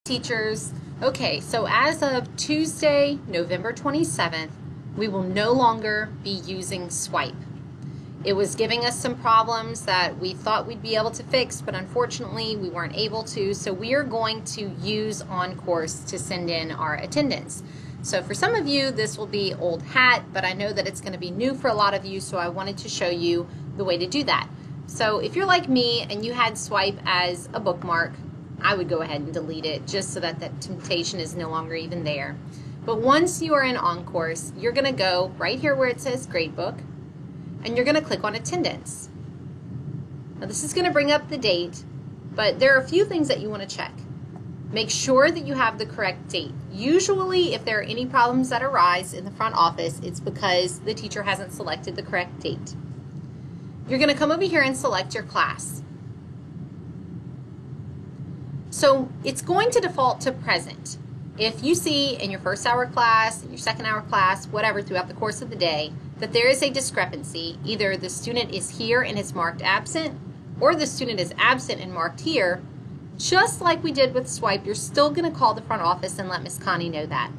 Teachers, okay, so as of Tuesday, November 27th, we will no longer be using Swipe. It was giving us some problems that we thought we'd be able to fix, but unfortunately we weren't able to, so we are going to use OnCourse to send in our attendance. So for some of you, this will be old hat, but I know that it's going to be new for a lot of you, so I wanted to show you the way to do that. So if you're like me and you had Swipe as a bookmark, I would go ahead and delete it just so that that temptation is no longer even there. But once you are in OnCourse, you're going to go right here where it says Gradebook, and you're going to click on Attendance. Now this is going to bring up the date, but there are a few things that you want to check. Make sure that you have the correct date. Usually if there are any problems that arise in the front office, it's because the teacher hasn't selected the correct date. You're going to come over here and select your class. So it's going to default to present. If you see in your first hour class, in your second hour class, whatever, throughout the course of the day, that there is a discrepancy, either the student is here and is marked absent, or the student is absent and marked here, just like we did with Swipe, you're still going to call the front office and let Miss Connie know that.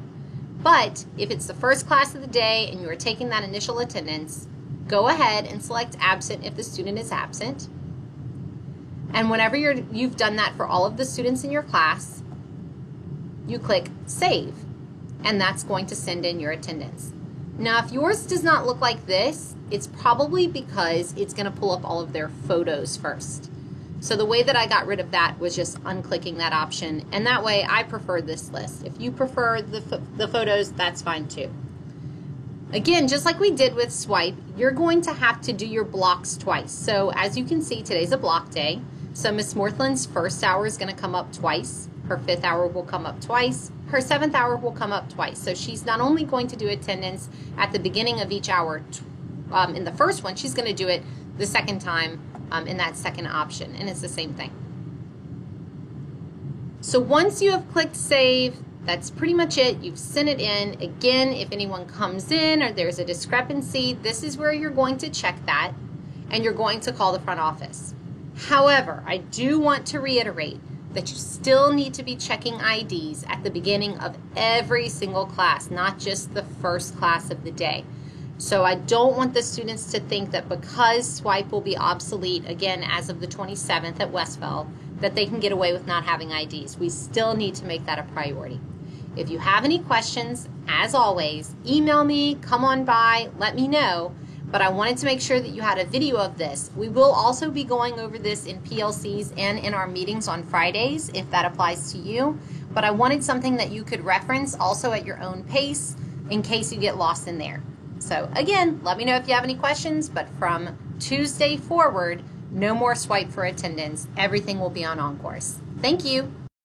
But if it's the first class of the day and you are taking that initial attendance, go ahead and select absent if the student is absent. And whenever you've done that for all of the students in your class, you click Save, and that's going to send in your attendance. Now, if yours does not look like this, it's probably because it's going to pull up all of their photos first. So the way that I got rid of that was just unclicking that option, and that way I prefer this list. If you prefer the photos, that's fine too. Again, just like we did with Swipe, you're going to have to do your blocks twice. So as you can see, today's a block day. So Miss Morthland's first hour is going to come up twice. Her fifth hour will come up twice. Her seventh hour will come up twice. So she's not only going to do attendance at the beginning of each hour in the first one, she's going to do it the second time in that second option. And it's the same thing. So once you have clicked Save, that's pretty much it. You've sent it in. Again, if anyone comes in or there's a discrepancy, this is where you're going to check that, and you're going to call the front office. However, I do want to reiterate that you still need to be checking IDs at the beginning of every single class, not just the first class of the day. So I don't want the students to think that because Swipe will be obsolete again as of the 27th at Westville, that they can get away with not having IDs. We still need to make that a priority. If you have any questions, as always, email me, come on by, let me know. But I wanted to make sure that you had a video of this. We will also be going over this in PLCs and in our meetings on Fridays, if that applies to you. But I wanted something that you could reference also at your own pace in case you get lost in there. So again, let me know if you have any questions, but from Tuesday forward, no more Swipe for attendance. Everything will be on OnCourse. Thank you.